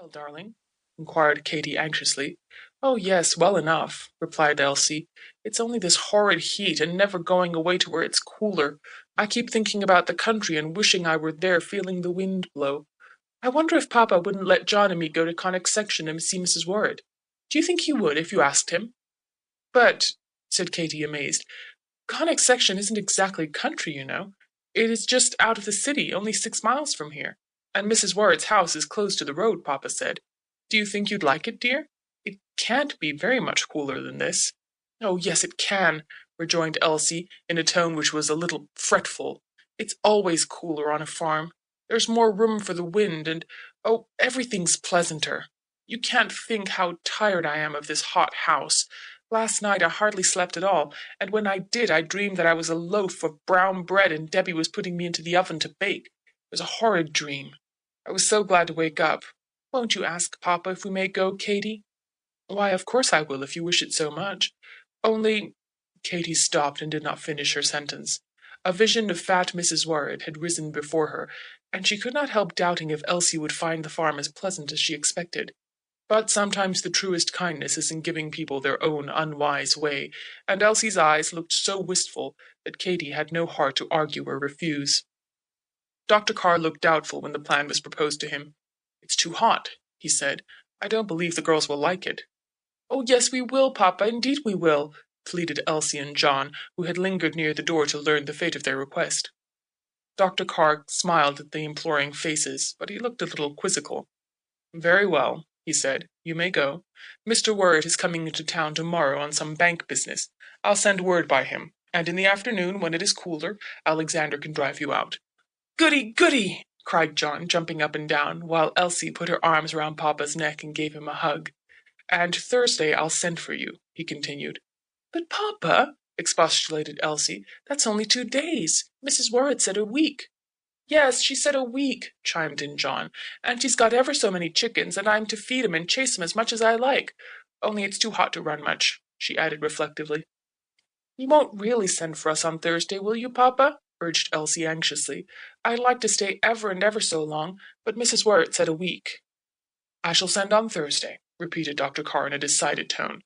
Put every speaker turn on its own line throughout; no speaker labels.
Well, darling? Inquired Katy anxiously. Oh, yes, well enough, replied Elsie. It's only this horrid heat and never going away to where it's cooler. I keep thinking about the country and wishing I were there feeling the wind blow. I wonder if Papa wouldn't let John and me go to Conic Section and see Mrs. Worrett. Do you think he would if you asked him? But, said Katy, amazed, Conic Section isn't exactly country, you know. It is just out of the city, only 6 miles from here. And Mrs. Worrett's house is close to the road, Papa said. Do you think you'd like it, dear? It can't be very much cooler than this. Oh, yes, it can, rejoined Elsie, in a tone which was a little fretful. It's always cooler on a farm. There's more room for the wind, and, oh, everything's pleasanter. You can't think how tired I am of this hot house. Last night I hardly slept at all, and when I did I dreamed that I was a loaf of brown bread and Debbie was putting me into the oven to bake. It was a horrid dream. I was so glad to wake up. Won't you ask Papa if we may go, Katy? Why, of course I will, if you wish it so much. Only— Katy stopped and did not finish her sentence. A vision of fat Mrs. Worrett had risen before her, and she could not help doubting if Elsie would find the farm as pleasant as she expected. But sometimes the truest kindness is in giving people their own unwise way, and Elsie's eyes looked so wistful that Katy had no heart to argue or refuse. Dr. Carr looked doubtful when the plan was proposed to him. It's too hot, he said. I don't believe the girls will like it. Oh, yes, we will, Papa, indeed we will, pleaded Elsie and John, who had lingered near the door to learn the fate of their request. Dr. Carr smiled at the imploring faces, but he looked a little quizzical. Very well, he said. You may go. Mr. Worrett is coming into town tomorrow on some bank business. I'll send word by him, and in the afternoon, when it is cooler, Alexander can drive you out. Goody, goody! Cried John, jumping up and down, while Elsie put her arms round Papa's neck and gave him a hug. And Thursday I'll send for you, he continued. But, Papa, expostulated Elsie, that's only 2 days. Mrs. Worrett said a week. Yes, she said a week, chimed in John, and she's got ever so many chickens, and I'm to feed 'em and chase 'em as much as I like. Only it's too hot to run much, she added reflectively. You won't really send for us on Thursday, will you, Papa? Urged Elsie anxiously. I'd like to stay ever and ever so long, but Mrs. Worrett said a week. I shall send on Thursday, repeated Dr. Carr in a decided tone.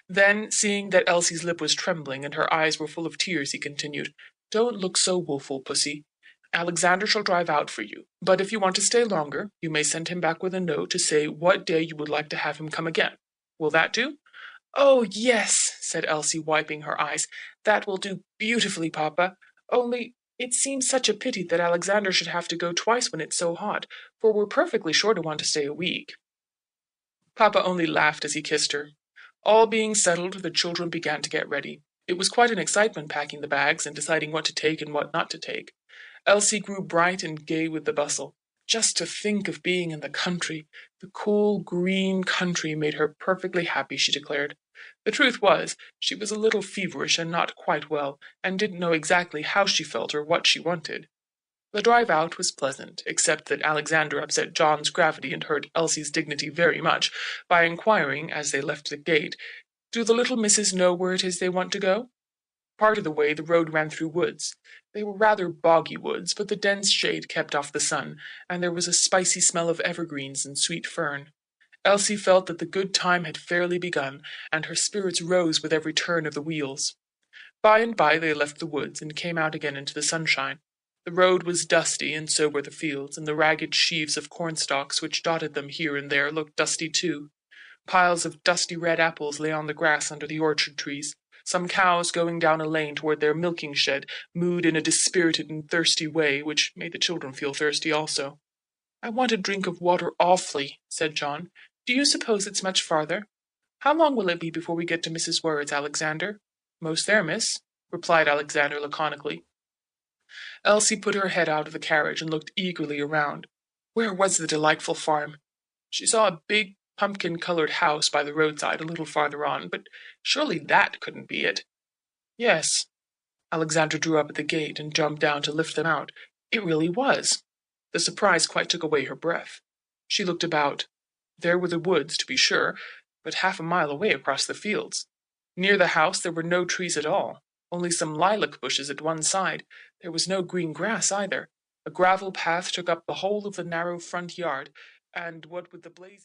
Then, seeing that Elsie's lip was trembling and her eyes were full of tears, he continued, Don't look so woeful, Pussy. Alexander shall drive out for you, but if you want to stay longer, you may send him back with a note to say what day you would like to have him come again. Will that do? Oh, yes, said Elsie, wiping her eyes. That will do beautifully, Papa. Only it seems such a pity that Alexander should have to go twice when it's so hot, for we're perfectly sure to want to stay a week. Papa only laughed as he kissed her. All being settled, the children began to get ready. It was quite an excitement packing the bags and deciding what to take and what not to take. Elsie grew bright and gay with the bustle. Just to think of being in the country, the cool, green country made her perfectly happy, she declared. The truth was, she was a little feverish and not quite well, and didn't know exactly how she felt or what she wanted. The drive out was pleasant, except that Alexander upset John's gravity and hurt Elsie's dignity very much by inquiring, as they left the gate, Do the little misses know where it is they want to go? Part of the way the road ran through woods. They were rather boggy woods, but the dense shade kept off the sun, and there was a spicy smell of evergreens and sweet fern. Elsie felt that the good time had fairly begun, and her spirits rose with every turn of the wheels. By and by they left the woods and came out again into the sunshine. The road was dusty, and so were the fields, and the ragged sheaves of cornstalks which dotted them here and there looked dusty too. Piles of dusty red apples lay on the grass under the orchard trees. Some cows going down a lane toward their milking shed mooed in a dispirited and thirsty way, which made the children feel thirsty also. I want a drink of water awfully, said John. Do you suppose it's much farther? How long will it be before we get to Mrs. Worrett's, Alexander? Most there, miss, replied Alexander laconically. Elsie put her head out of the carriage and looked eagerly around. Where was the delightful farm? She saw a big pumpkin-colored house by the roadside a little farther on, but surely that couldn't be it. Yes. Alexander drew up at the gate and jumped down to lift them out. It really was. The surprise quite took away her breath. She looked about. There were the woods, to be sure, but 1/2 mile away across the fields. Near the house there were no trees at all, only some lilac bushes at one side. There was no green grass either. A gravel path took up the whole of the narrow front yard, and what with the blazing